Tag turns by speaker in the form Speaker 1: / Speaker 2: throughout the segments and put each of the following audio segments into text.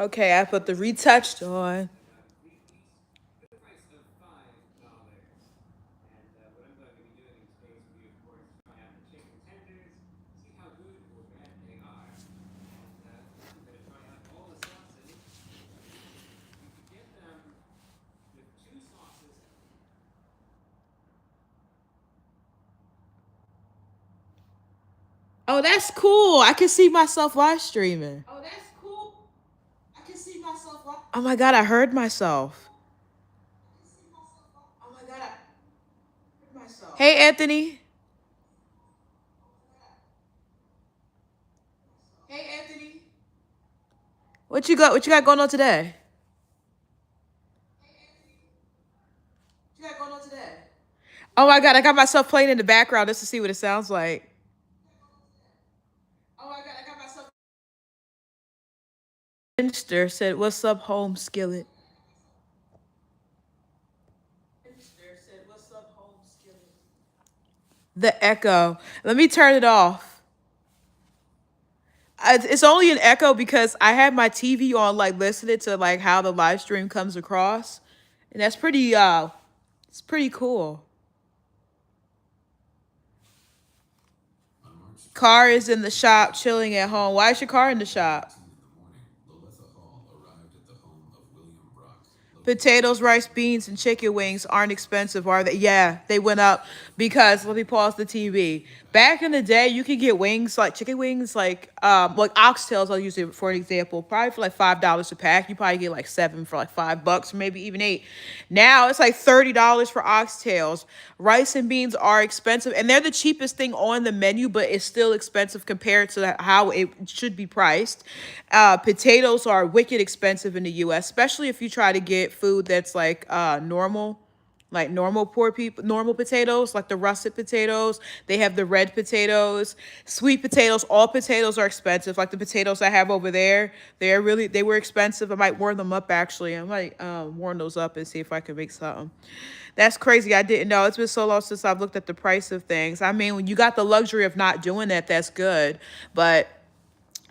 Speaker 1: Okay, I put the retouched on. Oh, that's cool. I can see myself live streaming. Oh my god, I heard myself. Hey, Anthony. What you got? What you got going on today? Oh my god, I got myself playing in the background just to see what it sounds like. Finster said, "What's up, home skillet?" The echo. Let me turn it off. It's only an echo because I had my TV on, like listening to like how the live stream comes across, and that's pretty. It's pretty cool. Car is in the shop, chilling at home. Why is your car in the shop? Potatoes, rice, beans, and chicken wings aren't expensive, are they? Yeah, they went up because let me pause the TV. Back in the day, you could get wings like chicken wings, like oxtails. I'll use it for an example. Probably for like $5 a pack. You probably get like seven for like $5, or maybe even eight. Now it's like $30 for oxtails. Rice and beans are expensive, and they're the cheapest thing on the menu, but it's still expensive compared to how it should be priced. Potatoes are wicked expensive in the U.S., especially if you try to get food that's like normal poor people, normal potatoes, like the russet potatoes. They have the red potatoes, sweet potatoes. All potatoes are expensive. Like the potatoes I have over there, they were expensive. I might warm them up actually. I might warm those up and see if I can make something. That's crazy. I didn't know. It's been so long since I've looked at the price of things. I mean, when you got the luxury of not doing that, that's good. But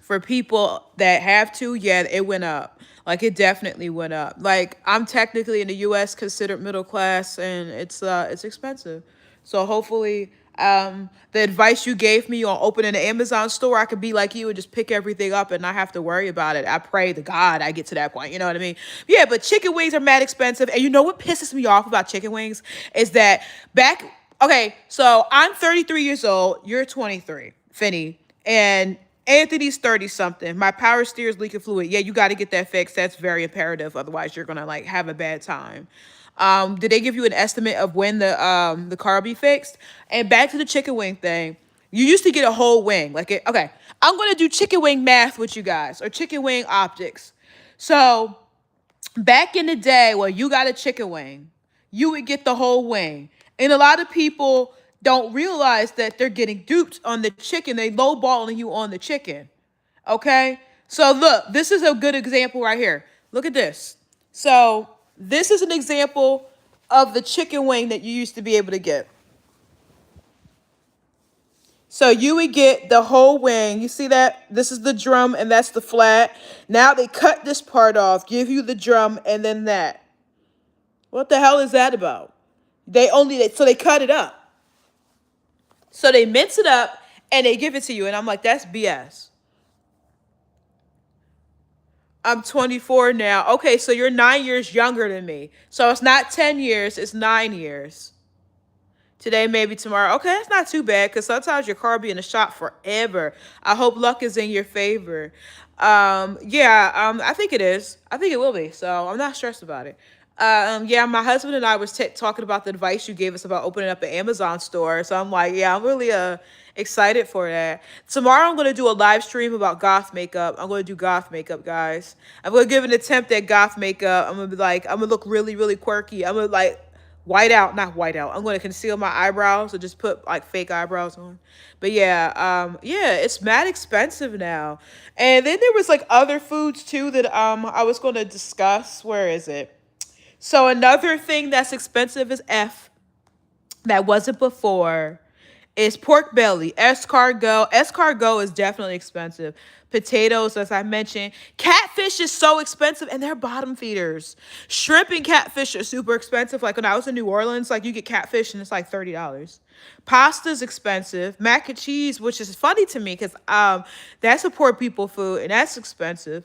Speaker 1: for people that have to, yeah, it went up. Like it definitely went up. Like I'm technically in the US considered middle class and it's expensive. So hopefully the advice you gave me on opening an Amazon store, I could be like you and just pick everything up and not have to worry about it. I pray to God I get to that point. You know what I mean? Yeah, but chicken wings are mad expensive. And you know what pisses me off about chicken wings is that back okay, so I'm 33 years old, you're 23, Finny, and Anthony's 30 something. My power steer is leaking fluid. Yeah, you got to get that fixed. That's very imperative. Otherwise, you're gonna like have a bad time. Did they give you an estimate of when the car will be fixed? And back to the chicken wing thing. You used to get a whole wing. Okay, I'm gonna do chicken wing math with you guys or chicken wing optics. So back in the day when you got a chicken wing, you would get the whole wing. And a lot of people don't realize that they're getting duped on the chicken. They lowballing you on the chicken. Okay? So look, this is a good example right here. Look at this. So this is an example of the chicken wing that you used to be able to get. So you would get the whole wing. You see that? This is the drum and that's the flat. Now they cut this part off, give you the drum and then that. What the hell is that about? So they cut it up. So they mince it up and they give it to you. And I'm like, that's BS. I'm 24 now. Okay, so you're 9 years younger than me. So it's not 10 years, it's 9 years. Today, maybe tomorrow. Okay, that's not too bad because sometimes your car be in the shop forever. I hope luck is in your favor. Yeah, I think it is. I think it will be. So I'm not stressed about it. Yeah, my husband and I was talking about the advice you gave us about opening up an Amazon store. So I'm like, yeah, I'm really excited for that. Tomorrow I'm gonna do a live stream about goth makeup. I'm gonna do goth makeup, guys. I'm gonna give an attempt at goth makeup. I'm gonna look really, really quirky. I'm gonna like white out, not white out. I'm gonna conceal my eyebrows or just put like fake eyebrows on. But yeah, yeah, it's mad expensive now. And then there was like other foods too that I was gonna discuss. Where is it? So another thing that's expensive is F that wasn't before Is pork belly, escargot. Escargot is definitely expensive. Potatoes, as I mentioned. Catfish is so expensive, and they're bottom feeders. Shrimp and catfish are super expensive. Like when I was in New Orleans, like you get catfish and it's like $30. Pasta's expensive. Mac and cheese, which is funny to me because that's a poor people food and that's expensive.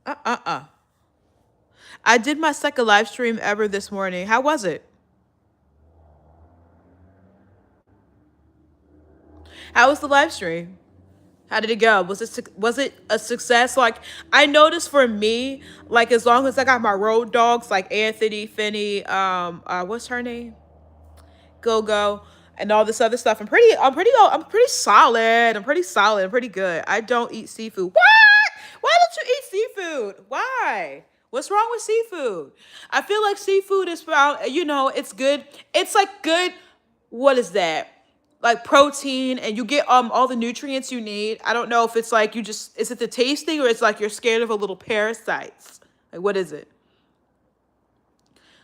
Speaker 1: Uh. I did my second live stream ever this morning. How was it? How was the live stream? How did it go? Was it a success? Like I noticed for me, like as long as I got my road dogs like Anthony, Finney, what's her name? Go Go, and all this other stuff. I'm pretty solid. I'm pretty solid. I'm pretty good. I don't eat seafood. What? Why don't you eat seafood? Why? What's wrong with seafood? I feel like seafood is found, it's good. It's like good, what is that? Like protein and you get all the nutrients you need. I don't know if it's like is it the tasting or it's like you're scared of a little parasites? Like what is it?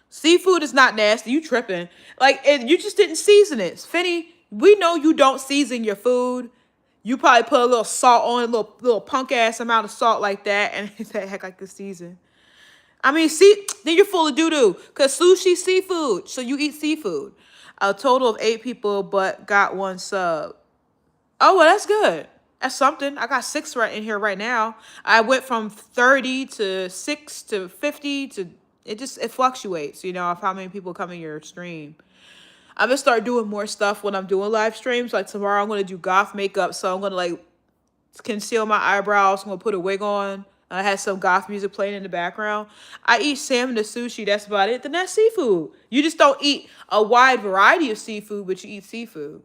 Speaker 1: Seafood is not nasty. You tripping. You just didn't season it. Finny, we know you don't season your food. You probably put a little salt on it, little punk ass amount of salt like that, and that heck like the season. I mean, see, then you're full of doo doo. Cause sushi seafood, so you eat seafood. A total of 8 people, but got 1 sub. Oh well, that's good. That's something. I got 6 right in here right now. I went from 30 to 6 to 50 to it fluctuates, of how many people come in your stream. I'm gonna start doing more stuff when I'm doing live streams. Like tomorrow, I'm gonna do goth makeup, so I'm gonna like conceal my eyebrows. I'm gonna put a wig on. I had some goth music playing in the background. I eat salmon and sushi. That's about it. Then that's seafood. You just don't eat a wide variety of seafood, but you eat seafood.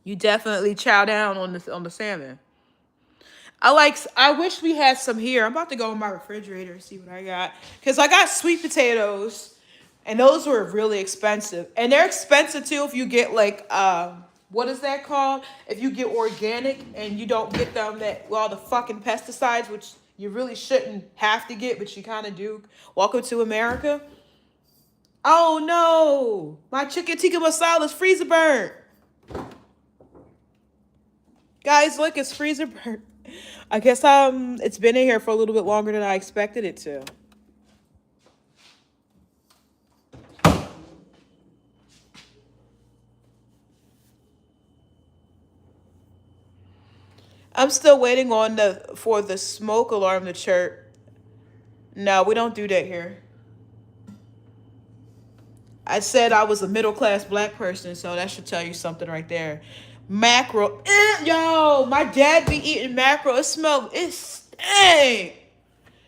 Speaker 1: You definitely chow down on the salmon. I wish we had some here. I'm about to go in my refrigerator and see what I got. Because I got sweet potatoes. And those were really expensive. And they're expensive too if you get like what is that called? If you get organic and you don't get them all the fucking pesticides, which you really shouldn't have to get, but you kind of do. Welcome to America. Oh no! My chicken tikka masala is freezer burnt. Guys, look, it's freezer burnt. I guess it's been in here for a little bit longer than I expected it to. I'm still waiting for the smoke alarm to chirp. No, we don't do that here. I said I was a middle class black person, so that should tell you something right there. Mackerel, yo, my dad be eating mackerel. It stank.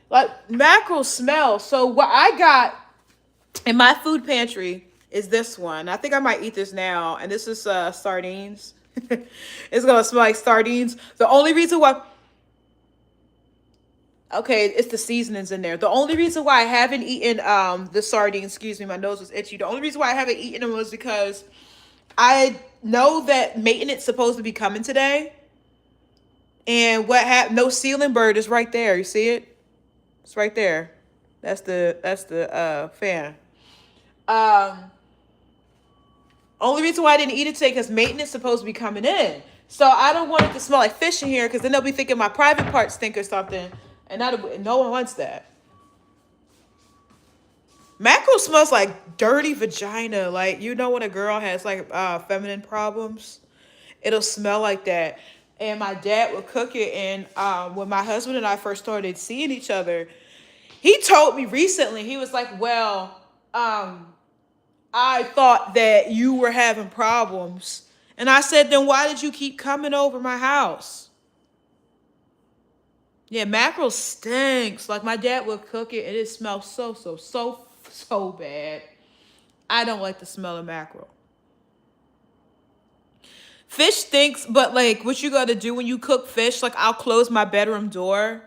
Speaker 1: Like mackerel smell. So what I got in my food pantry is this one. I think I might eat this now, and this is sardines. It's gonna smell like sardines. The only reason why, okay, it's the seasonings in there. The only reason why I haven't eaten the sardines, excuse me, my nose was itchy. The only reason why I haven't eaten them was because I know that maintenance supposed to be coming today. And what happened? No ceiling bird is right there. You see it? It's right there. That's the fan. Um, Only reason why I didn't eat it today because maintenance is supposed to be coming in. So I don't want it to smell like fish in here because then they'll be thinking my private parts stink or something. And no one wants that. Mackerel smells like dirty vagina. Like, when a girl has like feminine problems, it'll smell like that. And my dad would cook it. And when my husband and I first started seeing each other, he told me recently, he was like, well, I thought that you were having problems. And I said, then why did you keep coming over my house? Yeah, mackerel stinks. Like my dad would cook it and it smells so bad. I don't like the smell of mackerel. Fish stinks, but like what you gotta do when you cook fish, like I'll close my bedroom door,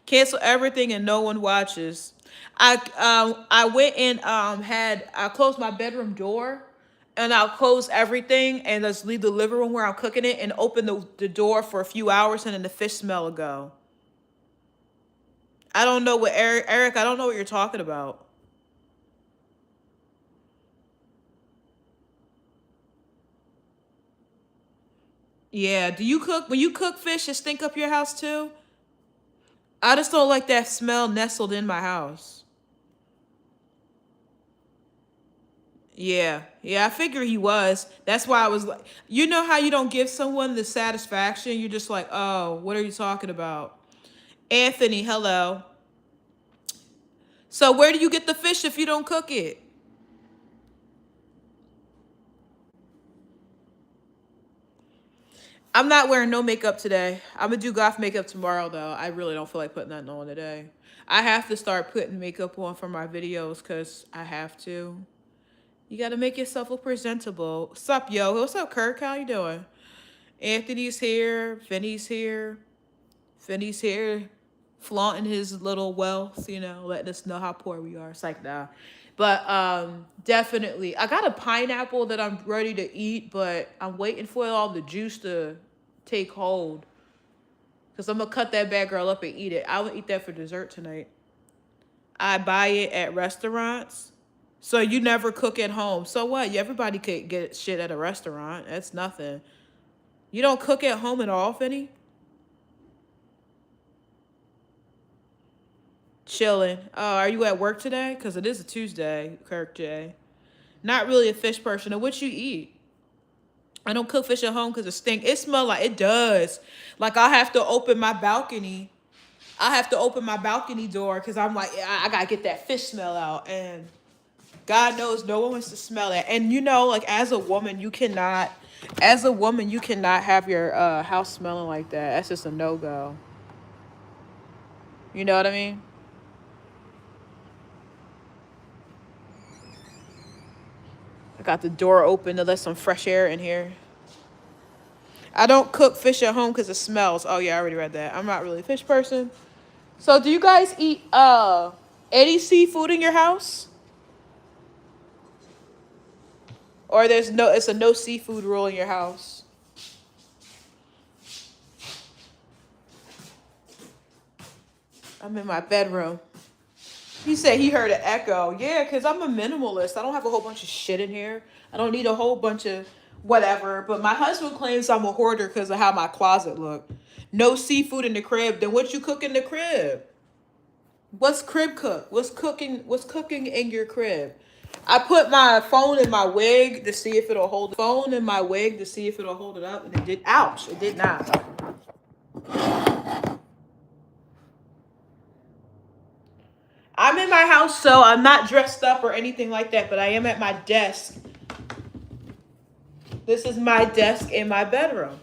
Speaker 1: cancel everything, and no one watches. I went and I closed my bedroom door and I'll close everything and just leave the living room where I'm cooking it and open the door for a few hours and then the fish smell will go. I don't know what Eric, I don't know what you're talking about. Yeah. Do you cook when you cook fish? It stink up your house too? I just don't like that smell nestled in my house. Yeah, yeah, I figure he was. That's why I was like, you know how you don't give someone the satisfaction? You're just like, oh, what are you talking about? Anthony, hello. So where do you get the fish if you don't cook it? I'm not wearing no makeup today. I'm gonna do goth makeup tomorrow though. I really don't feel like putting that on today. I have to start putting makeup on for my videos because I have to. You gotta make yourself look presentable. What's up, yo? What's up, Kirk? How you doing? Anthony's here. Vinny's here. Finney's here flaunting his little wealth, letting us know how poor we are. It's like, nah. But definitely. I got a pineapple that I'm ready to eat, but I'm waiting for all the juice to take hold. Because I'm going to cut that bad girl up and eat it. I will eat that for dessert tonight. I buy it at restaurants. So you never cook at home. So what? Everybody could get shit at a restaurant. That's nothing. You don't cook at home at all, Finny? Chilling. Are you at work today? Because it is a Tuesday, Kirk J. Not really a fish person. And what you eat? I don't cook fish at home because it stink. It smell like it does. Like I have to open my balcony. I have to open my balcony door because I'm like, I gotta get that fish smell out. And God knows no one wants to smell it. And like as a woman, you cannot have your house smelling like that. That's just a no-go. You know what I mean? I got the door open to let some fresh air in here. I don't cook fish at home because it smells. Oh yeah, I already read that. I'm not really a fish person. So do you guys eat any seafood in your house? Or it's a no seafood rule in your house? I'm in my bedroom. He said he heard an echo. Yeah, because I'm a minimalist. I don't have a whole bunch of shit in here. I don't need a whole bunch of whatever. But my husband claims I'm a hoarder because of how my closet look. No seafood in the crib. Then what you cook in the crib? What's crib cook? What's cooking in your crib? I put my phone in my wig to see if it'll hold it up, and it did. Ouch! It did not. I'm in my house, so I'm not dressed up or anything like that, but I am at my desk. This is my desk in my bedroom.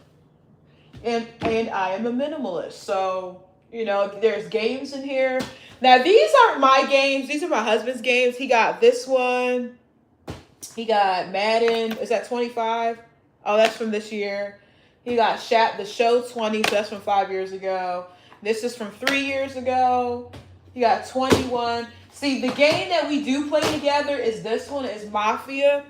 Speaker 1: And I am a minimalist. So, there's games in here. Now, these aren't my games. These are my husband's games. He got this one. He got Madden. Is that 25? Oh, that's from this year. He got the Show 20. So that's from 5 years ago. This is from 3 years ago. He got 21. See, the game that we do play together is this one. Is Mafia.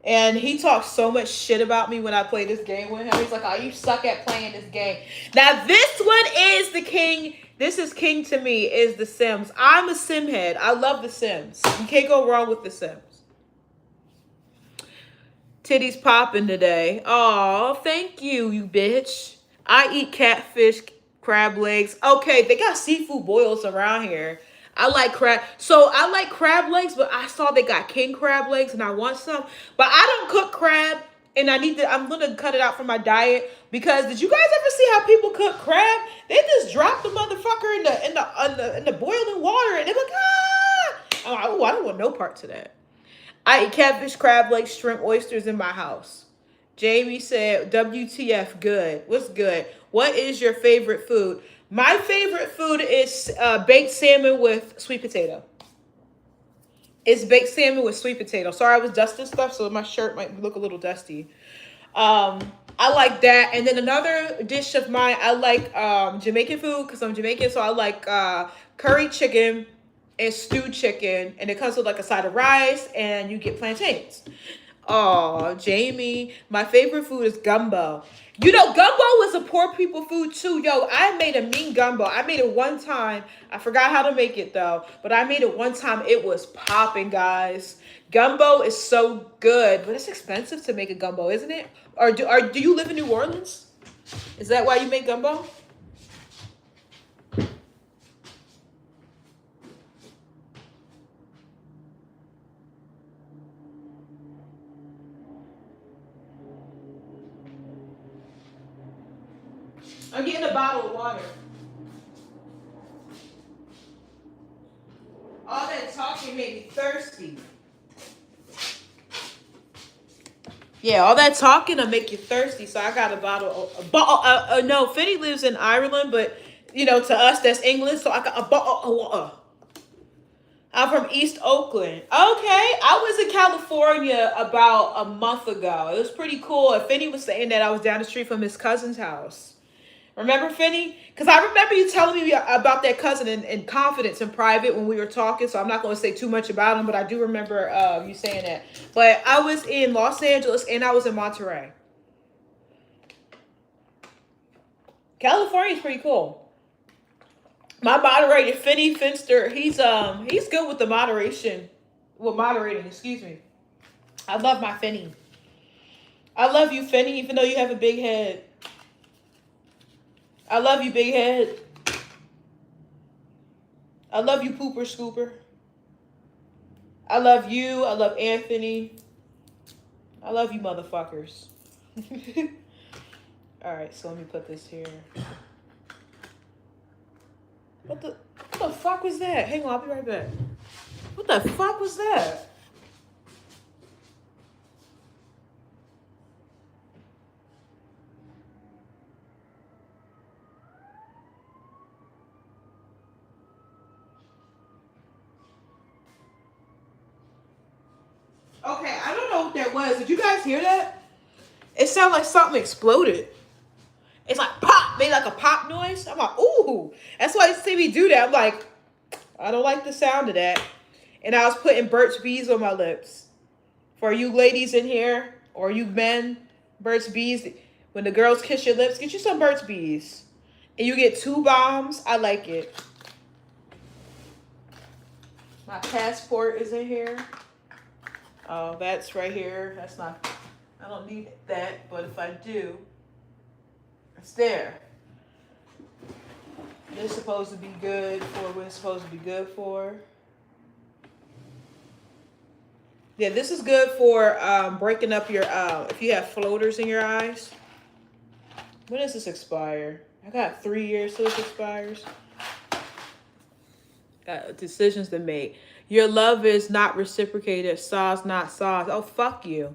Speaker 1: And he talks so much shit about me when I play this game with him. He's like, oh, you suck at playing this game. Now, this one is the king. This is king to me, is The Sims. I'm a Sim head. I love The Sims. You can't go wrong with The Sims. Titties popping today. Oh, thank you, you bitch. I eat catfish, crab legs. Okay, they got seafood boils around here. I like crab. So I like crab legs, but I saw they got king crab legs and I want some. But I don't cook crab and I'm gonna cut it out from my diet because did you guys ever see how people cook crab? They just drop the motherfucker in the boiling water and they're like, ah! I'm like, oh, I don't want no part to that. I eat catfish, crab legs, shrimp, oysters in my house. Jamie said, WTF, good. What's good? What is your favorite food? My favorite food is baked salmon with sweet potato. It's baked salmon with sweet potato. Sorry, I was dusting stuff, so my shirt might look a little dusty. I like that. And then another dish of mine, I like Jamaican food because I'm Jamaican, so I like curry chicken and stewed chicken, and it comes with like a side of rice, and you get plantains. Oh, Jamie, my favorite food is gumbo. You know, gumbo is a poor people food too. Yo, I made a mean gumbo. I made it one time. I forgot how to make it though, but I made it one time. It was popping, guys. Gumbo is so good, but it's expensive to make a gumbo, isn't it? Or do you live in New Orleans? Is that why you make gumbo? I'm getting a bottle of water. All that talking made me thirsty. Yeah, all that talking will make you thirsty. So I got a bottle. No, Finny lives in Ireland, but you know, to us that's England. So I got a bottle of water. I'm from East Oakland. Okay, I was in California about a month ago. It was pretty cool. And Finny was saying that I was down the street from his cousin's house. Remember, Finny? Because I remember you telling me about that cousin in confidence in private when we were talking. So I'm not going to say too much about him, but I do remember you saying that. But I was in Los Angeles and I was in Monterey. California's pretty cool. My moderator, Finny Finster, he's good with the moderation. Well, moderating, excuse me. I love my Finny. I love you, Finny, even though you have a big head. I love you, big head. I love you, pooper scooper. I love you. I love Anthony. I love you, motherfuckers. All right, so let me put this here. What the fuck was that? Hang on, I'll be right back. What the fuck was that? Okay, I don't know what that was. Did you guys hear that? It sounded like something exploded. It's like pop, made like a pop noise. I'm like, ooh. That's why you see me do that. I'm like, I don't like the sound of that. And I was putting Burt's Bees on my lips. For you ladies in here, or you men, Burt's Bees, when the girls kiss your lips, get you some Burt's Bees. And you get 2 bombs. I like it. My passport is in here. Oh, that's right here. That's not, I don't need that, but if I do, it's there. It's supposed to be good for what it's supposed to be good for. Yeah, this is good for breaking up your, if you have floaters in your eyes. When does this expire? I got 3 years till this expires. Got decisions to make. Your love is not reciprocated. Sauce, not sauce. Oh, fuck you.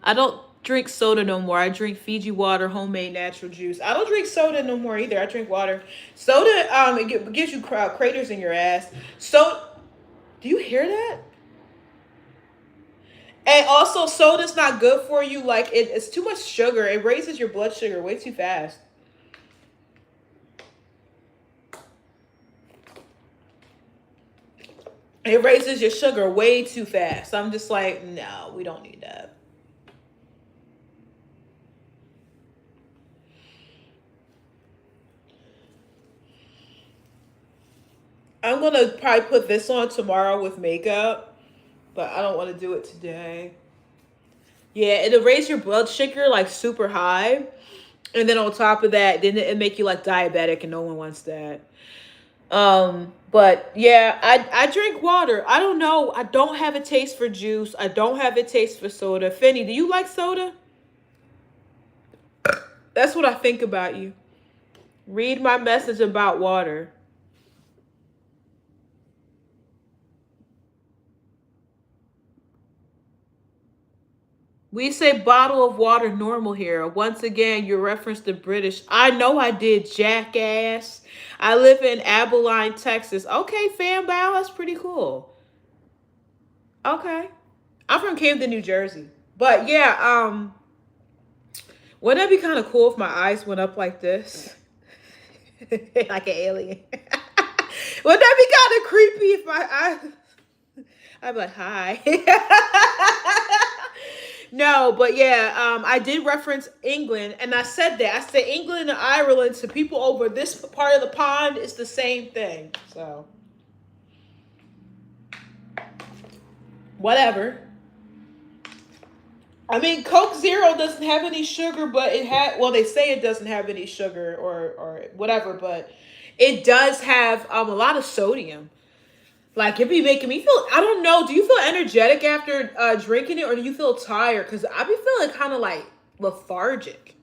Speaker 1: I don't drink soda no more. I drink Fiji water, homemade natural juice. I don't drink soda no more either. I drink water. Soda, it gives you craters in your ass. So, do you hear that? And also, soda's not good for you. Like, it's too much sugar. It raises your blood sugar way too fast. It raises your sugar way too fast. I'm just like, no, we don't need that. I'm going to probably put this on tomorrow with makeup, but I don't want to do it today. Yeah, it'll raise your blood sugar like super high. And then on top of that, then it'll make you like diabetic and no one wants that. But yeah, I drink water. I don't know. I don't have a taste for juice. I don't have a taste for soda. Finny, do you like soda? That's what I think about you. Read my message about water. We say bottle of water normal here. Once again, you referenced the British. I know I did, jackass. I live in Abilene, Texas. Okay, fan bow, that's pretty cool. Okay. I'm from Camden, New Jersey. But yeah, wouldn't that be kind of cool if my eyes went up like this? Like an alien. Wouldn't that be kind of creepy if my eyes... I'd be like, hi. No, but yeah, I did reference England, and I said that. I said England and Ireland to people over this part of the pond is the same thing. So, whatever. I mean, Coke Zero doesn't have any sugar, but it had. Well, they say it doesn't have any sugar or whatever, but it does have a lot of sodium. Like it be making me feel. I don't know. Do you feel energetic after drinking it, or do you feel tired? Because I be feeling kind of like lethargic.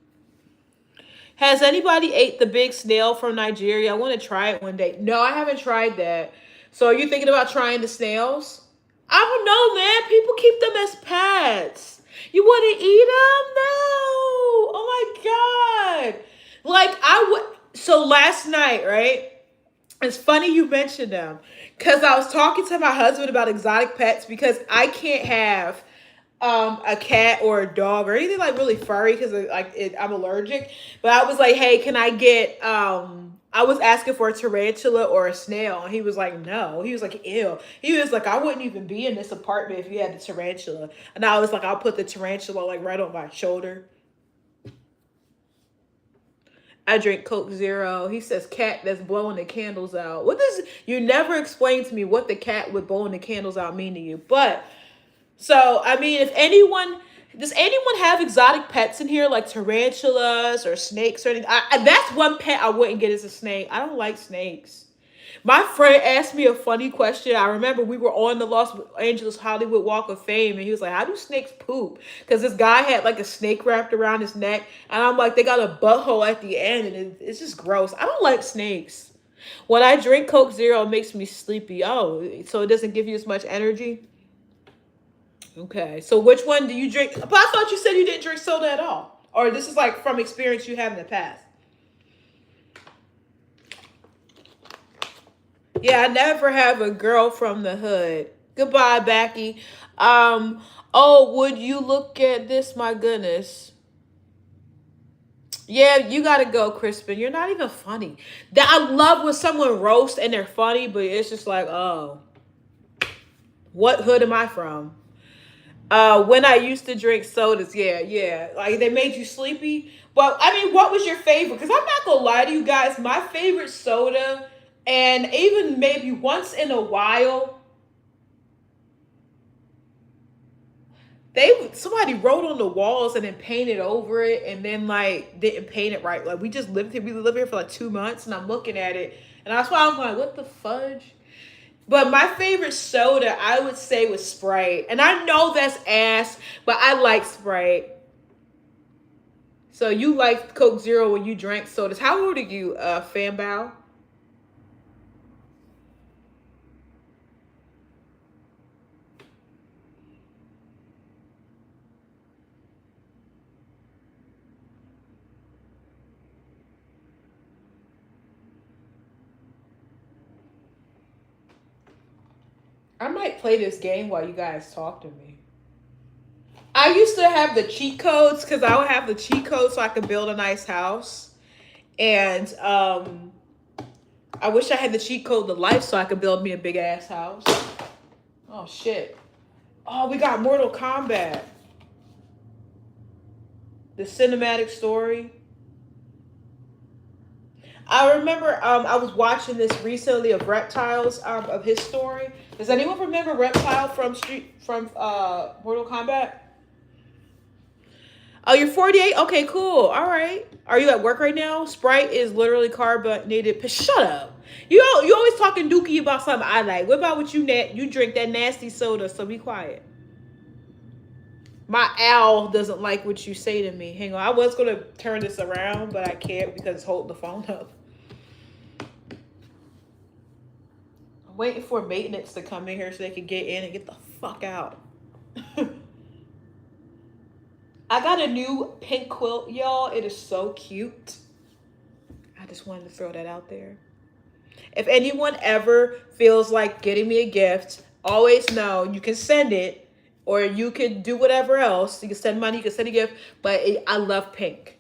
Speaker 1: Has anybody ate the big snail from Nigeria? I want to try it one day. No, I haven't tried that. So are you thinking about trying the snails? I don't know, man. People keep them as pets. You want to eat them? No. Oh my god. Like I would. So last night, right? It's funny you mentioned them because I was talking to my husband about exotic pets because I can't have a cat or a dog or anything like really furry because I'm allergic. But I was like, hey, can I get I was asking for a tarantula or a snail, and he was like, no. He was like, ew. He was like, I wouldn't even be in this apartment if you had the tarantula. And I was like, I'll put the tarantula like right on my shoulder. I drink Coke Zero. He says cat that's blowing the candles out. What does you never explained to me what the cat with blowing the candles out mean to you? But so I mean, if anyone does anyone have exotic pets in here like tarantulas or snakes or anything? That's one pet I wouldn't get as a snake. I don't like snakes. My friend asked me a funny question. I remember we were on the Los Angeles Hollywood Walk of Fame, and he was like, how do snakes poop? Because this guy had like a snake wrapped around his neck, and I'm like, they got a butthole at the end, and it's just gross. I don't like snakes. When I drink Coke Zero, it makes me sleepy. Oh, so it doesn't give you as much energy? Okay, so which one do you drink? But I thought you said you didn't drink soda at all. Or this is like from experience you have in the past. Yeah, I never have a girl from the hood. Goodbye, Backy. Oh, would you look at this? My goodness. Yeah, you gotta go, Crispin. You're not even funny. That I love when someone roasts and they're funny, but it's just like, oh, what hood am I from? When I used to drink sodas, yeah. Like they made you sleepy. But I mean, what was your favorite? Because I'm not gonna lie to you guys, my favorite soda, and even maybe once in a while, somebody wrote on the walls and then painted over it and then like didn't paint it right. Like we lived here for like 2 months and I'm looking at it and that's why I'm like, what the fudge? But my favorite soda, I would say, was Sprite. And I know that's ass, but I like Sprite. So you liked Coke Zero when you drank sodas. How old are you, Fanbow? I might play this game while you guys talk to me. I used to have the cheat codes because I would have the cheat codes so I could build a nice house. And I wish I had the cheat code to life so I could build me a big ass house. Oh shit. Oh, we got Mortal Kombat. The cinematic story. I remember I was watching this recently of Reptiles of his story. Does anyone remember Reptile from Mortal Kombat? Oh, you're 48? Okay, cool. All right. Are you at work right now? Sprite is literally carbonated. Shut up. You always talking dookie about something I like. What about what you you drink that nasty soda, so be quiet. My owl doesn't like what you say to me. Hang on. I was going to turn this around, but I can't because it's holding the phone up. I'm waiting for maintenance to come in here so they can get in and get the fuck out. I got a new pink quilt, y'all. It is so cute. I just wanted to throw that out there. If anyone ever feels like getting me a gift, always know you can send it or you can do whatever else. You can send money, you can send a gift, but I love pink.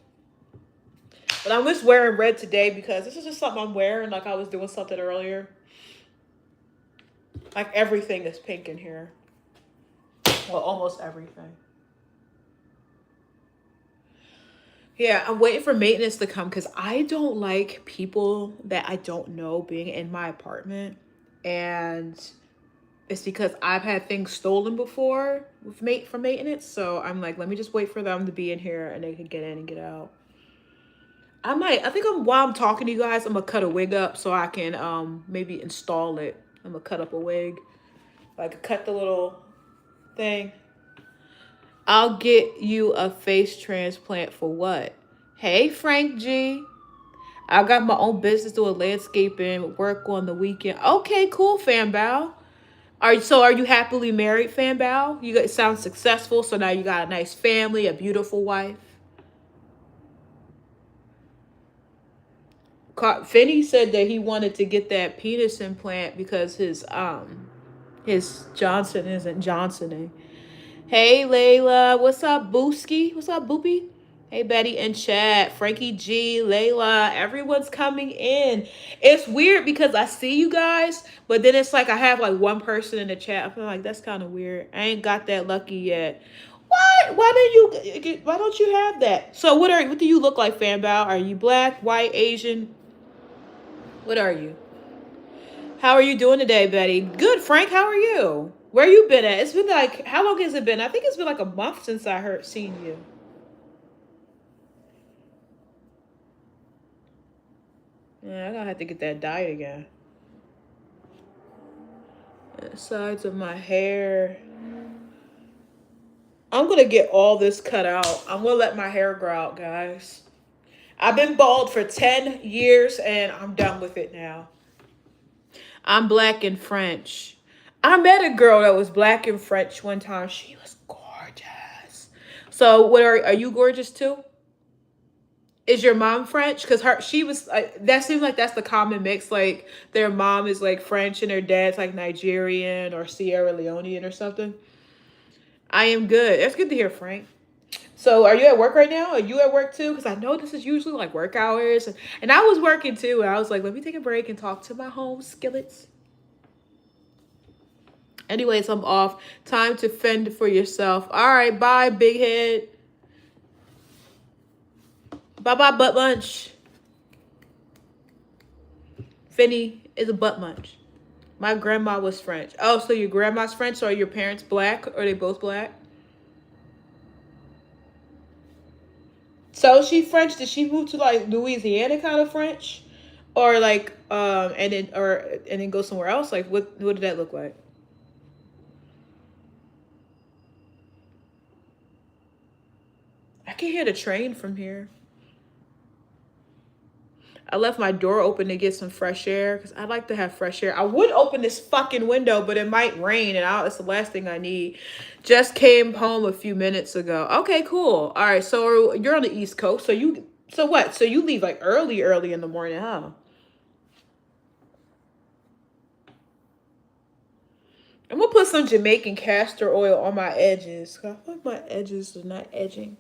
Speaker 1: But I'm just wearing red today because this is just something I'm wearing like I was doing something earlier. Like everything is pink in here. Well, almost everything. Yeah, I'm waiting for maintenance to come because I don't like people that I don't know being in my apartment. And it's because I've had things stolen before with from maintenance. So I'm like, let me just wait for them to be in here and they can get in and get out. I think while I'm talking to you guys, I'm gonna cut a wig up so I can maybe install it. I'm gonna cut up a wig. Like cut the little thing. I'll get you a face transplant for what? Hey Frank G. I got my own business doing landscaping work on the weekend. Okay, cool, Fan Bao. Are you happily married, Fan Bao? You guys sound successful, so now you got a nice family, a beautiful wife. Finney said that he wanted to get that penis implant because his Johnson isn't Johnsoning. Hey Layla, what's up, Booski? What's up, Boopy? Hey Betty and chat, Frankie G, Layla, everyone's coming in. It's weird because I see you guys, but then it's like I have like one person in the chat. I feel like that's kind of weird. I ain't got that lucky yet. What? Why don't you have that? So what do you look like, Fanbow? Are you black, white, Asian? What are you? How are you doing today, Betty? Good, Frank. How are you? Where you been at? It's been like how long has it been? I think it's been like a month since I heard seen you. Yeah, I'm gonna have to get that dyed again. The sides of my hair. I'm gonna get all this cut out. I'm gonna let my hair grow out, guys. I've been bald for 10 years and I'm done with it now. I'm black and French. I met a girl that was black and French one time. She was gorgeous. So, what are you gorgeous too? Is your mom French? Because she was. That seems like that's the common mix. Like their mom is like French and their dad's like Nigerian or Sierra Leonean or something. I am good. That's good to hear, Frank. So, are you at work right now? Are you at work too? Because I know this is usually like work hours, and I was working too. And I was like, let me take a break and talk to my home skillets. Anyways, I'm off. Time to fend for yourself. All right, bye, big head. Bye bye, butt munch. Finny is a butt munch. My grandma was French. Oh, so your grandma's French, so are your parents black? Or are they both black? So she French. Did she move to like Louisiana kind of French? Or like and then go somewhere else? Like what did that look like? I can hear the train from here. I left my door open to get some fresh air because I like to have fresh air. I would open this fucking window, but it might rain, and it's the last thing I need. Just came home a few minutes ago. Okay, cool. All right, so you're on the East Coast, so what? So you leave like early in the morning, huh? I'm gonna put some Jamaican castor oil on my edges. I feel like my edges are not edging.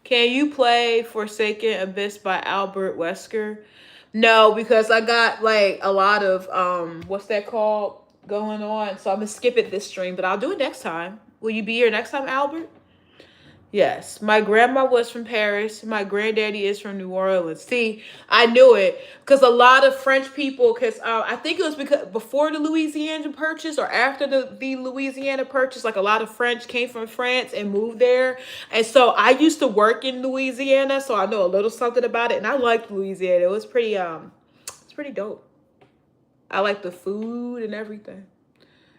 Speaker 1: Can you play Forsaken Abyss by Albert Wesker? No, because I got like a lot of what's that called going on. So I'm gonna skip it this stream, but I'll do it next time. Will you be here next time, Albert? Yes, my grandma was from Paris. My granddaddy is from New Orleans. See, I knew it because a lot of French people. Because I think it was because before the Louisiana Purchase or after the Louisiana Purchase, like a lot of French came from France and moved there. And so I used to work in Louisiana, so I know a little something about it. And I liked Louisiana. It was it's pretty dope. I like the food and everything.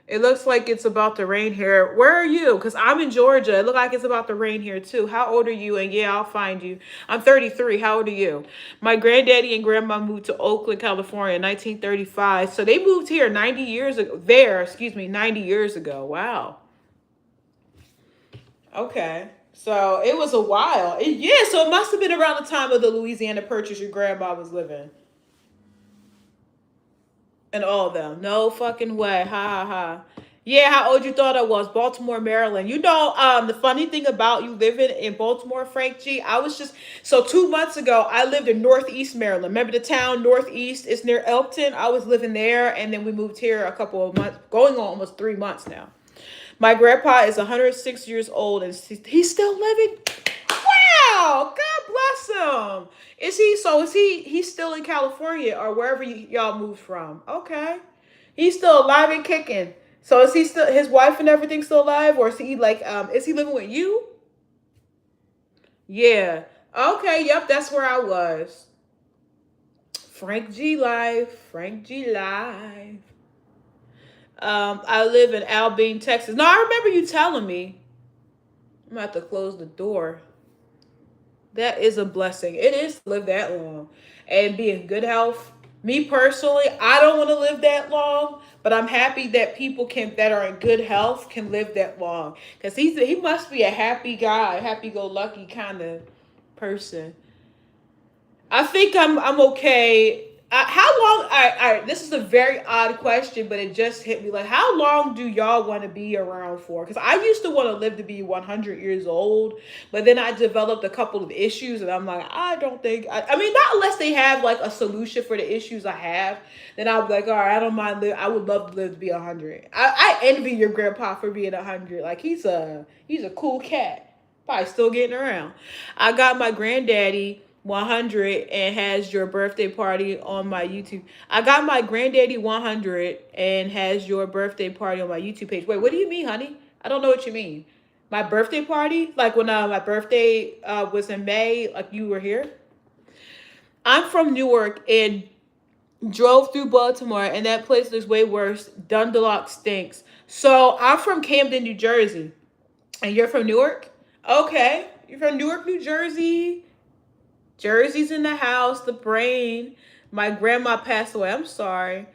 Speaker 1: It looks like it's about to rain here. Where are you? Because I'm in Georgia. It looks like it's about to rain here too. How old are you? And yeah, I'll find you. I'm 33. How old are you? My granddaddy and grandma moved to Oakland, California in 1935. So they moved here 90 years ago. 90 years ago. Wow. Okay. So it was a while. Yeah, so it must have been around the time of the Louisiana Purchase your grandma was living. And all of them. No fucking way. Ha ha ha. Yeah, how old you thought I was? Baltimore, Maryland. You know, the funny thing about you living in Baltimore, Frank G, I was just so 2 months ago, I lived in Northeast Maryland. Remember the town Northeast? It's near Elkton. I was living there, and then we moved here a couple of months, going on almost 3 months now. My grandpa is 106 years old, and he's still living. Wow, God bless him. Is he? So is he? He's still in California or wherever y'all moved from? Okay, he's still alive and kicking. So is he still his wife and everything still alive, or is he like is he living with you? Yeah. Okay. Yep. That's where I was. Frank G life. Frank G life. I live in Albany, Texas. No, I remember you telling me. I'm gonna have to close the door. That is a blessing. It is to live that long and be in good health. Me personally, I don't want to live that long, but I'm happy that people can that are in good health can live that long. Cause he must be a happy guy, happy go lucky kind of person. I think I'm okay. How long? This is a very odd question, but it just hit me. Like, how long do y'all want to be around for? Because I used to want to live to be 100 years old, but then I developed a couple of issues, and I'm like, I don't think. I mean, not unless they have like a solution for the issues I have. Then I'll be like, all right, I don't mind live. I would love to live to be 100. I envy your grandpa for being 100. Like he's a cool cat. Probably still getting around. I got my granddaddy 100 and has your birthday party on my YouTube. I got my granddaddy 100 and has your birthday party on my YouTube page. Wait, what do you mean, honey? I don't know what you mean. My birthday party? Like when my birthday was in May, like you were here? I'm from Newark and drove through Baltimore, and that place looks way worse. Dundalk stinks. So I'm from Camden, New Jersey. And you're from Newark? Okay. You're from Newark, New Jersey. Jersey's in the house, the brain. My grandma passed away. I'm sorry.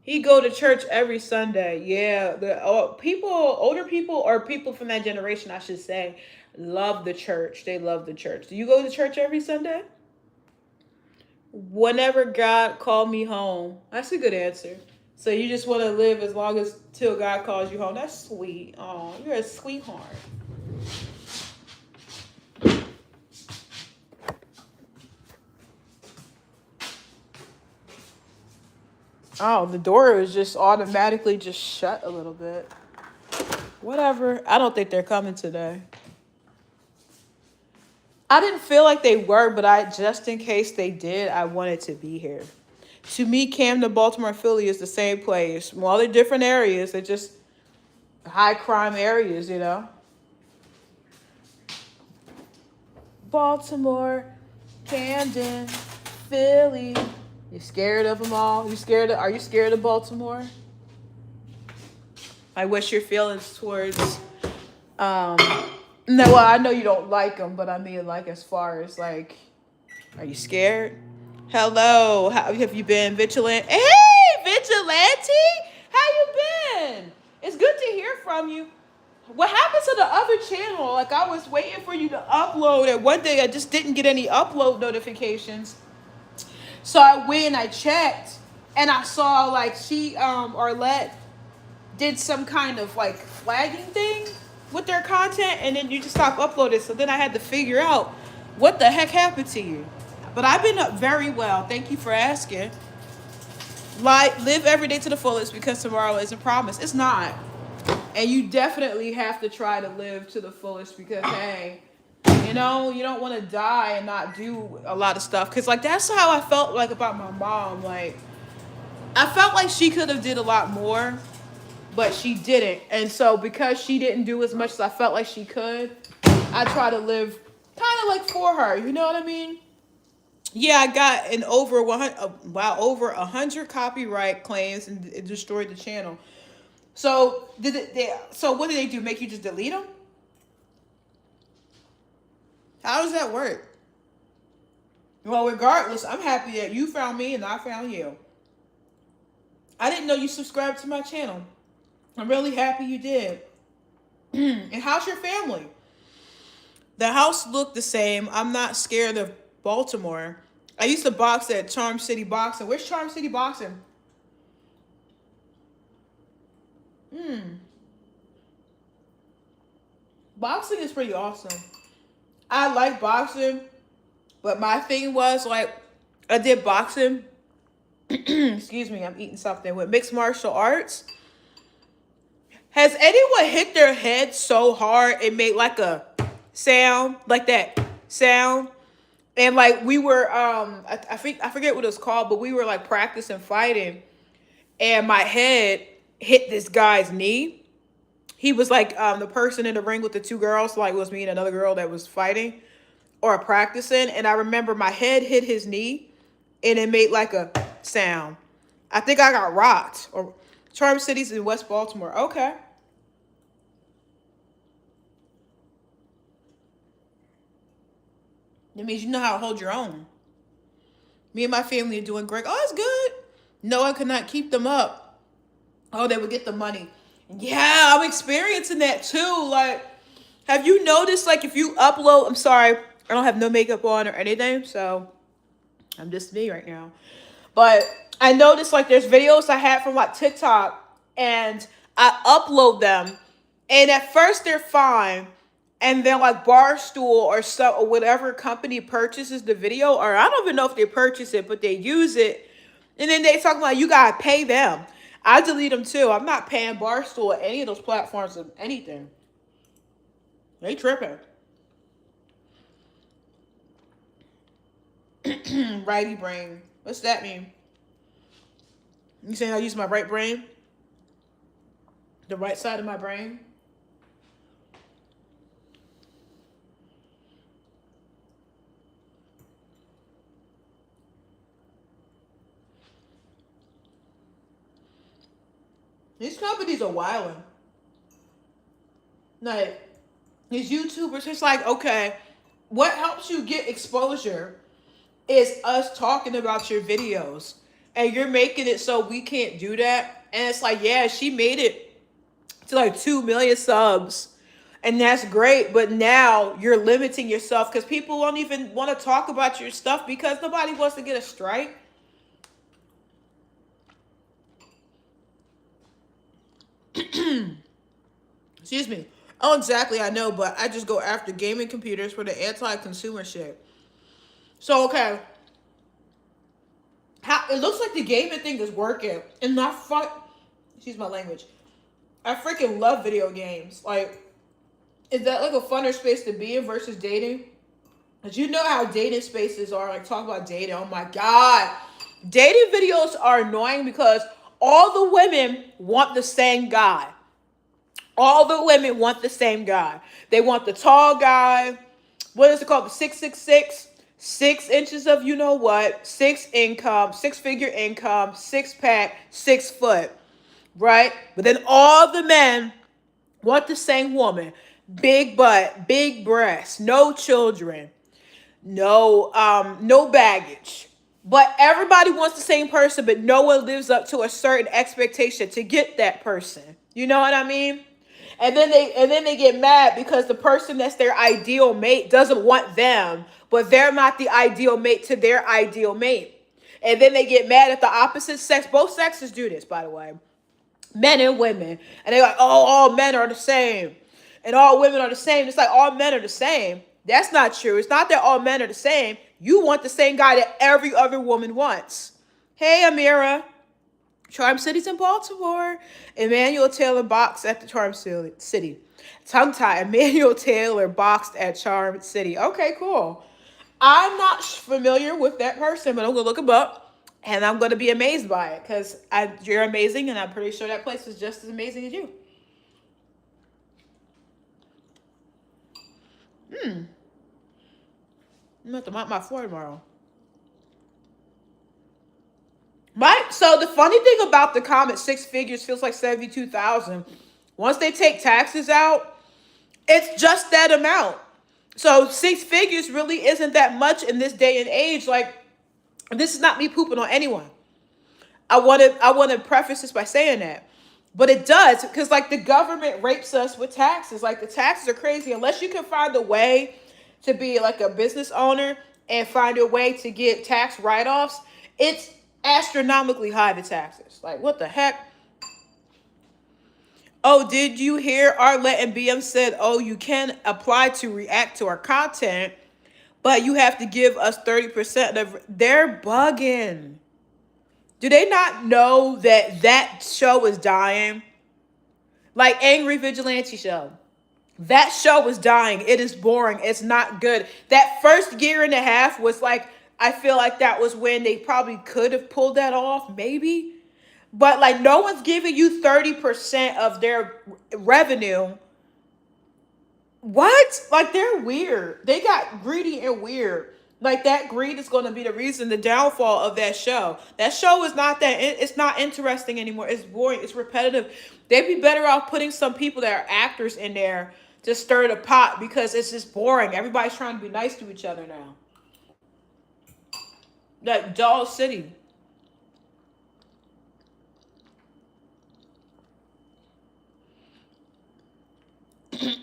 Speaker 1: He go to church every Sunday. Yeah, the people, older people, or people from that generation, I should say, love the church. They love the church. Do you go to church every Sunday? Whenever God called me home. That's a good answer. So you just want to live as long as till God calls you home. That's sweet. Oh, you're a sweetheart. Oh, the door is just automatically just shut a little bit. Whatever. I don't think they're coming today. I didn't feel like they were, but I just in case they did, I wanted to be here. To me, Camden, Baltimore, Philly is the same place. Well, they're different areas. They're just high crime areas, you know. Baltimore, Camden, Philly. You scared of them all? You scared of? Are you scared of Baltimore? Like, what's your feelings towards? Um, no, well, I know you don't like them, but I mean, like, as far as like, are you scared? Hello, how have you been, Vigilant? Hey, Vigilante, how you been? It's good to hear from you. What happened to the other channel? Like, I was waiting for you to upload, and one day I just didn't get any upload notifications. So I went and I checked, and I saw like she Arlette did some kind of like flagging thing with their content, and then you just stopped uploading. So then I had to figure out what the heck happened to you. But I've been up very well. Thank you for asking. Like, live every day to the fullest because tomorrow isn't promised. It's not. And you definitely have to try to live to the fullest because, hey, you know, you don't want to die and not do a lot of stuff. Because, like, that's how I felt, like, about my mom. Like, I felt like she could have did a lot more, but she didn't. And so because she didn't do as much as I felt like she could, I try to live kind of like for her. You know what I mean? Yeah, I got an over 100, over 100 copyright claims and it destroyed the channel. So so what did they do? Make you just delete them? How does that work? Well, regardless, I'm happy that you found me and I found you. I didn't know you subscribed to my channel. I'm really happy you did. And how's your family? The house looked the same. I'm not scared of Baltimore. I used to box at Charm City Boxing. Where's Charm City Boxing? Boxing is pretty awesome. I like boxing, but my thing was like I did boxing. Excuse me, I'm eating something with mixed martial arts. Has anyone hit their head so hard it made like a sound, like that sound? And like we were, I forget what it was called, but we were like practicing fighting, and my head hit this guy's knee. He was like the person in the ring with the two girls, like it was me and another girl that was fighting or practicing, and I remember my head hit his knee, and it made like a sound. I think I got rocked. Or Charm City's in West Baltimore. Okay. That means you know how to hold your own. Me and my family are doing great. Oh, it's good. No one could not keep them up. Oh, they would get the money. Yeah, I'm experiencing that too. Like, have you noticed, like, if you upload, I'm sorry, I don't have no makeup on or anything, so I'm just me right now. But I noticed, like, there's videos I had from, like, TikTok, and I upload them, and at first they're fine, and then, like, Barstool or whatever company purchases the video, or I don't even know if they purchase it, but they use it, and then they talk about you gotta pay them. I delete them too. I'm not paying Barstool or any of those platforms of anything. They tripping. Righty brain. What's that mean? You saying I use my right brain? The right side of my brain? These companies are wilding. Like, these YouTubers, it's like, okay, what helps you get exposure is us talking about your videos. And you're making it so we can't do that. And it's like, yeah, she made it to like 2 million subs. And that's great. But now you're limiting yourself because people don't even want to talk about your stuff because nobody wants to get a strike. Excuse me. Oh, exactly, I know, but I just go after gaming computers for the anti-consumer shit. So, okay, how it looks like the gaming thing is working, and not fuck. Excuse my language. I freaking love video games. Like, is that like a funner space to be in versus dating? Cause you know how dating spaces are. Like, talk about dating. Oh my god, dating videos are annoying because all the women want the same guy. All the women want the same guy. They want the tall guy. What is it called? The 666. 6 inches of you know what, six-figure income, six pack, 6 foot, right? But then all the men want the same woman. Big butt, big breasts, no children, no baggage. But everybody wants the same person, but no one lives up to a certain expectation to get that person. You know what I mean? And then they get mad because the person that's their ideal mate doesn't want them, but they're not the ideal mate to their ideal mate. And then they get mad at the opposite sex. Both sexes do this, by the way, men and women. And they're like, oh, all men are the same. And all women are the same. It's like all men are the same. That's not true. It's not that all men are the same. You want the same guy that every other woman wants. Hey, Amira. Charm City's in Baltimore. Emmanuel Taylor boxed at the Charm City. Tongue tie. Emmanuel Taylor boxed at Charm City. Okay, cool. I'm not familiar with that person, but I'm going to look him up. And I'm going to be amazed by it because you're amazing. And I'm pretty sure that place is just as amazing as you. I'm going to have to mop my floor tomorrow. So the funny thing about the comment, 6 figures feels like 72,000. Once they take taxes out, it's just that amount. So 6 figures really isn't that much in this day and age. Like, this is not me pooping on anyone. I want to preface this by saying that. But it does, because like the government rapes us with taxes. Like, the taxes are crazy. Unless you can find a way to be like a business owner and find a way to get tax write-offs, it's astronomically high, the taxes. Like, what the heck? Oh, did you hear Arlette and BM said, oh, you can apply to react to our content, but you have to give us 30% of. They're bugging. Do they not know that that show is dying? Like Angry Vigilante Show. That show is dying. It is boring. It's not good. That first year and a half was like, I feel like that was when they probably could have pulled that off, maybe. But like, no one's giving you 30% of their revenue. What? Like, they're weird. They got greedy and weird. Like, that greed is going to be the reason, the downfall of that show. That show is not that, it's not interesting anymore. It's boring. It's repetitive. They'd be better off putting some people that are actors in there to stir the pot, because it's just boring. Everybody's trying to be nice to each other now. Like Doll City.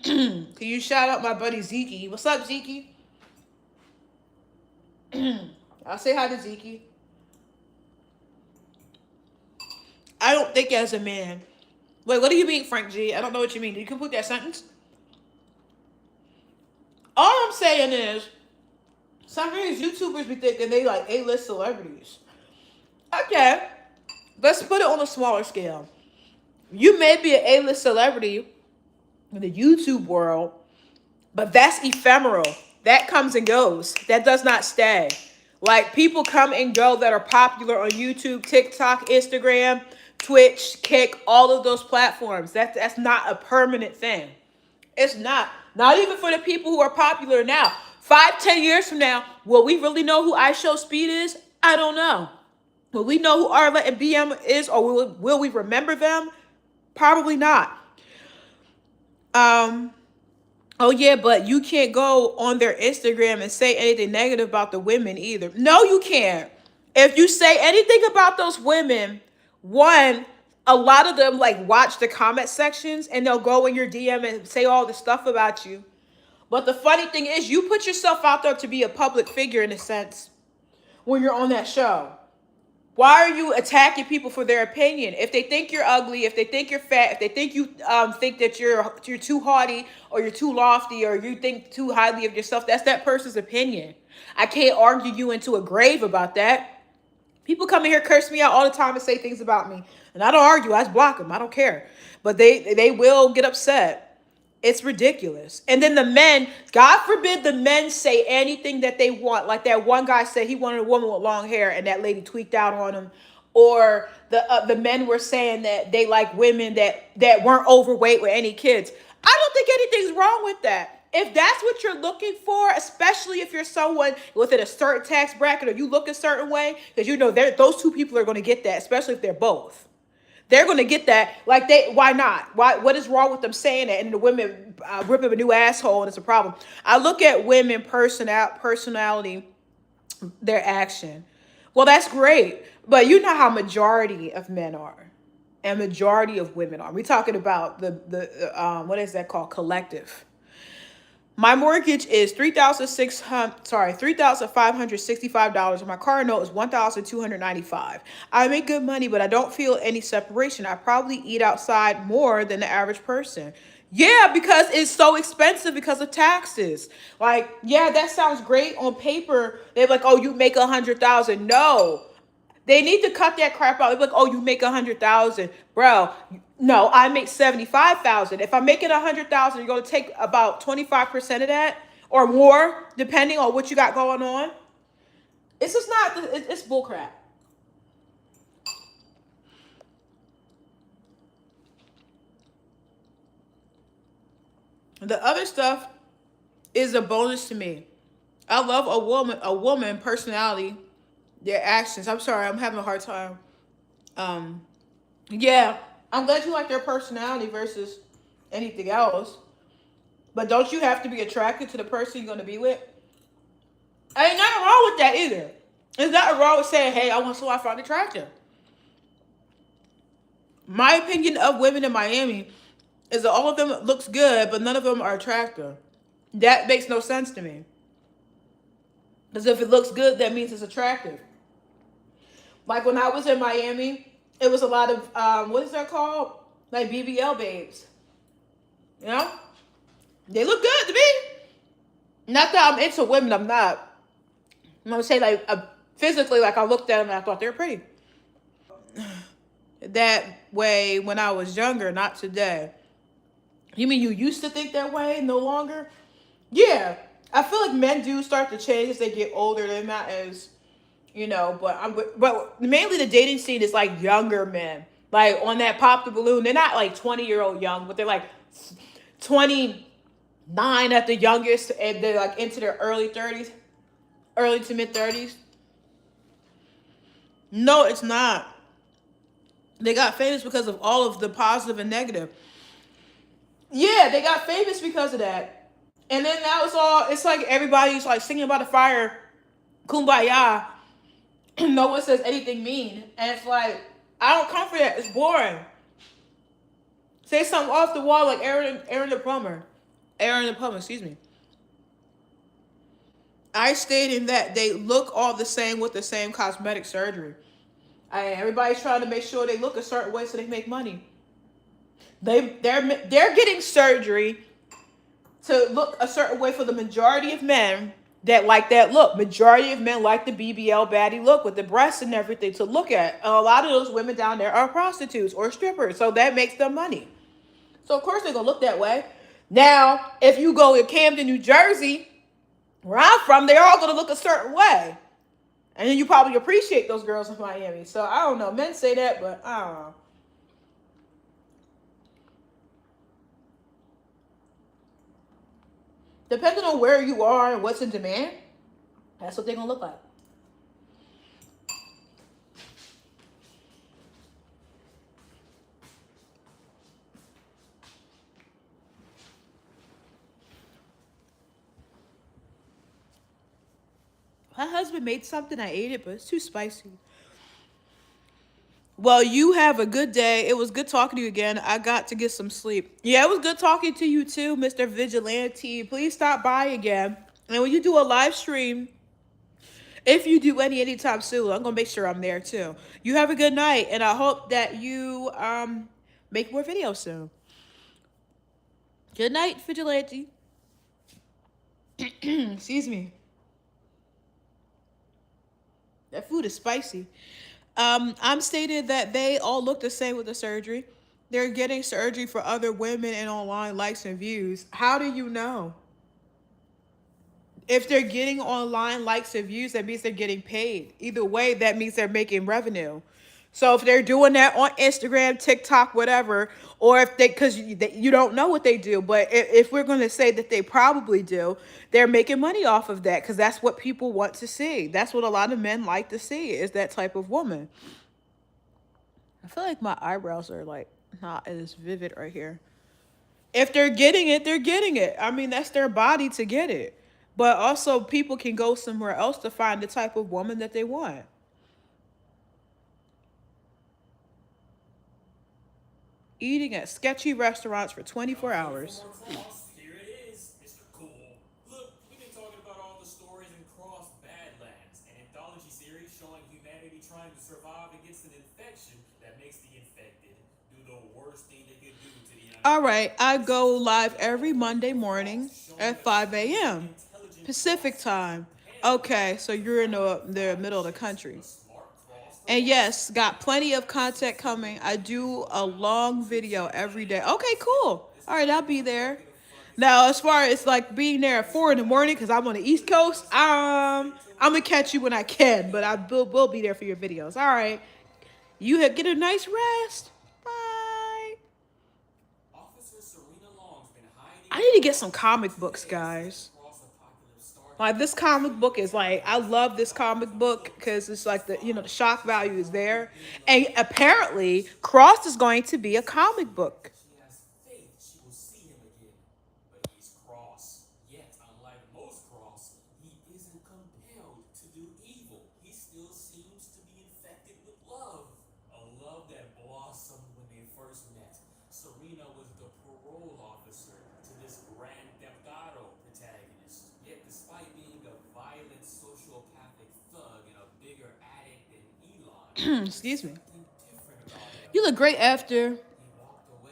Speaker 1: Can you shout out my buddy Zeke? What's up, Zeke? I'll say hi to Zeke. I don't think as a man. Wait, what do you mean, Frank G? I don't know what you mean. You complete that sentence? All I'm saying is, some of these YouTubers be thinking they like A-list celebrities. Okay, let's put it on a smaller scale. You may be an A-list celebrity in the YouTube world, but that's ephemeral. That comes and goes. That does not stay. Like, people come and go that are popular on YouTube, TikTok, Instagram, Twitch, Kick, all of those platforms. That's not a permanent thing. It's not. Not even for the people who are popular now. 5-10 years from now, will we really know who IShowSpeed is? I don't know. Will we know who Arlette and BM is, or will we remember them? Probably not. Oh yeah, but you can't go on their Instagram and say anything negative about the women either. No, you can't. If you say anything about those women, one, a lot of them like watch the comment sections and they'll go in your DM and say all this stuff about you. But the funny thing is, you put yourself out there to be a public figure in a sense when you're on that show. Why are you attacking people for their opinion? If they think you're ugly, if they think you're fat, if they think you think that you're too haughty, or you're too lofty, or you think too highly of yourself, that's that person's opinion. I can't argue you into a grave about that. People come in here, curse me out all the time, and say things about me, and I don't argue. I just block them. I don't care. But they will get upset. It's ridiculous. And then the men, God forbid the men say anything that they want. Like that one guy said he wanted a woman with long hair and that lady tweaked out on him. Or the men were saying that they like women that weren't overweight with any kids. I don't think anything's wrong with that. If that's what you're looking for, especially if you're someone within a certain tax bracket or you look a certain way, because you know those two people are going to get that, especially if they're both. They're going to get that. Like, why not? What is wrong with them saying that? And the women rip up a new asshole, and it's a problem. I look at women personality, their action. Well, that's great. But you know how majority of men are and majority of women are. We're talking about the what is that called? Collective. My mortgage is $3,565, and my car note is $1,295. I make good money, but I don't feel any separation. I probably eat outside more than the average person. Yeah, because it's so expensive because of taxes. Like, yeah, that sounds great on paper. They're like, oh, you make 100,000. No, they need to cut that crap out. They're like, oh, you make 100,000, bro. No, I make 75,000. If I'm making 100,000, you're gonna take about 25% of that or more, depending on what you got going on. It's just not. It's bullcrap. The other stuff is a bonus to me. I love a woman personality, their actions. I'm sorry, I'm having a hard time. Um, yeah, I'm glad you like their personality versus anything else. But don't you have to be attracted to the person you're gonna be with? Ain't nothing wrong with that either. There's nothing wrong with saying, hey, I want someone I find attractive. My opinion of women in Miami is that all of them looks good, but none of them are attractive. That makes no sense to me. Because if it looks good, that means it's attractive. Like when I was in Miami, it was a lot of what is that called? like BBL babes. You know, they look good to me. Not that I'm into women, I'm not. I'm gonna say like physically, like I looked at them and I thought they were pretty. That way when I was younger, not today. You mean you used to think that way, no longer? Yeah, I feel like men do start to change as they get older. They're not as, but mainly the dating scene is like younger men, like on that pop the balloon. They're not like 20-year-old young, but they're like 29 at the youngest, and they're like into their early 30s, early to mid 30s. No, it's not. They got famous because of all of the positive and negative. Yeah, they got famous because of that. And then now it's like everybody's like singing about the fire, kumbaya. No one says anything mean. And it's like, I don't come for that. It's boring. Say something off the wall like Aaron the plumber. Aaron the plumber, excuse me. I stated that they look all the same with the same cosmetic surgery. Everybody's trying to make sure they look a certain way so they make money. They're getting surgery to look a certain way for the majority of men that like that look. Majority of men like the BBL baddie look with the breasts and everything to look at. And a lot of those women down there are prostitutes or strippers, so that makes them money. So of course they're gonna look that way. Now, if you go to Camden, New Jersey, where I'm from, they're all gonna look a certain way. And then you probably appreciate those girls in Miami. So I don't know. Men say that, but I don't know. Depending on where you are and what's in demand, that's what they're gonna look like. My husband made something, I ate it, but it's too spicy. Well, you have a good day. It was good talking to you again. I got to get some sleep. Yeah, it was good talking to you too, Mr. Vigilante. Please stop by again. And when you do a live stream, if you do anytime soon, I'm gonna make sure I'm there too. You have a good night, and I hope that you make more videos soon. Good night, Vigilante. Excuse me. That food is spicy. I'm stating that they all look the same with the surgery. They're getting surgery for other women and online likes and views. How do you know? If they're getting online likes and views, that means they're getting paid. Either way, that means they're making revenue. So if they're doing that on Instagram, TikTok, whatever, or if they, because you don't know what they do, but if we're going to say that they probably do, they're making money off of that because that's what people want to see. That's what a lot of men like to see is that type of woman. I feel like my eyebrows are like not as vivid right here. If they're getting it, they're getting it. I mean, that's their body to get it. But also, people can go somewhere else to find the type of woman that they want. Eating at sketchy restaurants for 24 hours.
Speaker 2: Here it is, Mr. Cool. Look, we've been talking about all the stories in Cross Badlands, an anthology series showing humanity trying to survive against an infection that makes the infected do the worst thing they could do to the
Speaker 1: All
Speaker 2: uninfected.
Speaker 1: right, I
Speaker 2: This
Speaker 1: go
Speaker 2: is the
Speaker 1: live
Speaker 2: original
Speaker 1: every
Speaker 2: Cross
Speaker 1: Monday morning
Speaker 2: Cross, showing
Speaker 1: at
Speaker 2: a
Speaker 1: 5
Speaker 2: truly
Speaker 1: a.m.
Speaker 2: intelligent
Speaker 1: Pacific
Speaker 2: cross
Speaker 1: time.
Speaker 2: with hands
Speaker 1: Okay, so you're in the middle of the
Speaker 2: functions,
Speaker 1: country.
Speaker 2: a smart cross for
Speaker 1: And
Speaker 2: once.
Speaker 1: yes, got plenty of content coming. I do a long video every day. Okay, cool. All right, I'll be there. Now, as far as like being there at 4 in the morning, because I'm on the East Coast, I'm gonna catch you when I can, but I will be there for your videos. All right, you get a nice rest. Bye.
Speaker 2: Officer Serena Long's been hiding
Speaker 1: I
Speaker 2: in
Speaker 1: need
Speaker 2: the
Speaker 1: to get some
Speaker 2: house for
Speaker 1: comic books,
Speaker 2: 2 days since the
Speaker 1: guys.
Speaker 2: cross apocalypse started.
Speaker 1: Like this comic book is like I love this comic book because it's like the shock value is there, and apparently Cross is going to be a comic book.
Speaker 2: She has faith she will see him again. But he's cross. Yet, unlike most cross, he isn't compelled to do evil. He still seems to be infected with love. A love that blossomed when they first met. Serena was the parole officer to this Grand Theft Auto protagonist. Yet, despite being a violent sociopathic thug and a bigger addict than Elon, there's
Speaker 1: Excuse me.
Speaker 2: something different about him.
Speaker 1: You look great after.
Speaker 2: He walked away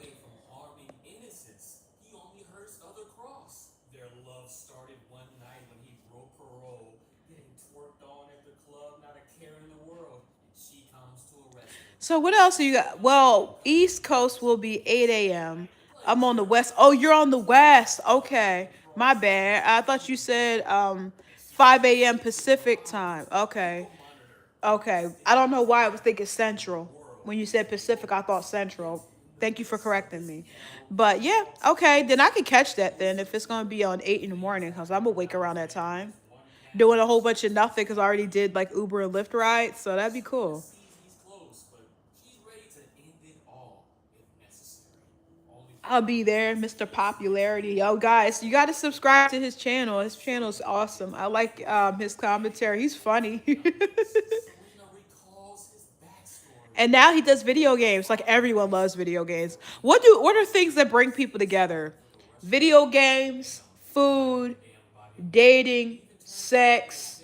Speaker 2: love started one night when he broke parole, getting twerked on at the club, not a care in the world, and she comes to arrest him.
Speaker 1: So what else you got? Well, East Coast will be 8 a.m. I'm on the West. Oh, you're on the West. Okay. My bad. I thought you said 5 a.m. Pacific time. Okay. Okay. I don't know why I was thinking Central. When you said Pacific, I thought Central. Thank you for correcting me. But yeah, okay. Then I can catch that then if it's going to be on 8 in the morning because I'm awake around that time. Doing a whole bunch of nothing because I already did like Uber and Lyft rides. So that'd be cool.
Speaker 2: Sees he's close, but she's ready to end it all if necessary. Only for
Speaker 1: I'll be there, Mr. Popularity. Yo, guys, you got to subscribe to his channel. His channel is awesome. I like his commentary. He's funny.
Speaker 2: Selena recalls his backstory.
Speaker 1: And now he does video games. Like everyone loves video games. What are things that bring people together? Video games, food, dating, sex,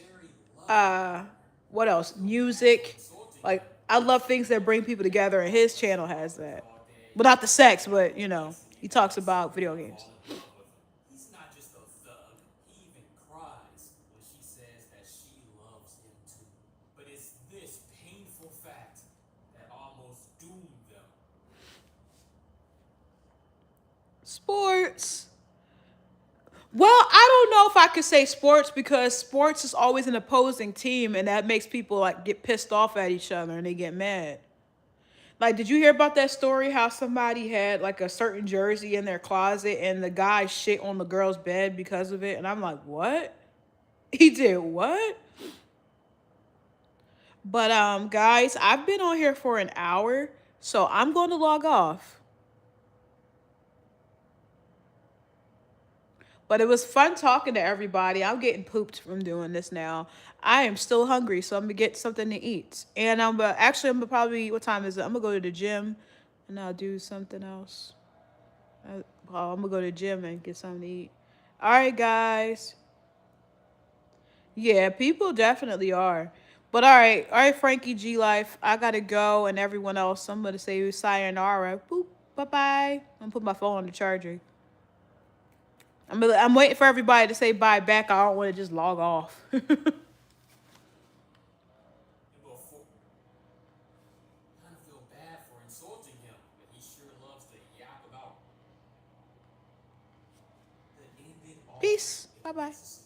Speaker 1: uh, what else? Music. Like I love things that bring people together, and his channel has that. Well, not the sex, but you know, he talks about video games.
Speaker 2: In love with him. He's not just a thug. He even cries when she says that she loves him too. But it's this painful fact that almost doomed them.
Speaker 1: Sports. Well, I don't know if I could say sports because sports is always an opposing team, and that makes people like get pissed off at each other and they get mad. Like, did you hear about that story? How somebody had like a certain jersey in their closet, and the guy shit on the girl's bed because of it, and I'm like, what? He did what? But guys, I've been on here for an hour, so I'm going to log off. But it was fun talking to everybody. I'm getting pooped from doing this now. I am still hungry, so I'm gonna get something to eat. And I'm gonna probably, what time is it? I'm gonna go to the gym, and I'll do something else. I'm gonna go to the gym and get something to eat. All right, guys. Yeah, people definitely are. But all right, Frankie G Life. I gotta go, and everyone else. I'm gonna say sayonara. Boop. Bye bye. I'm gonna put my phone on the charger. I'm waiting for everybody to say bye back. I don't want to just log off.
Speaker 2: And before, kind of feel bad for insulting him, but he sure loves to yap about the end it all
Speaker 1: Peace.
Speaker 2: if
Speaker 1: Bye bye.
Speaker 2: necessary.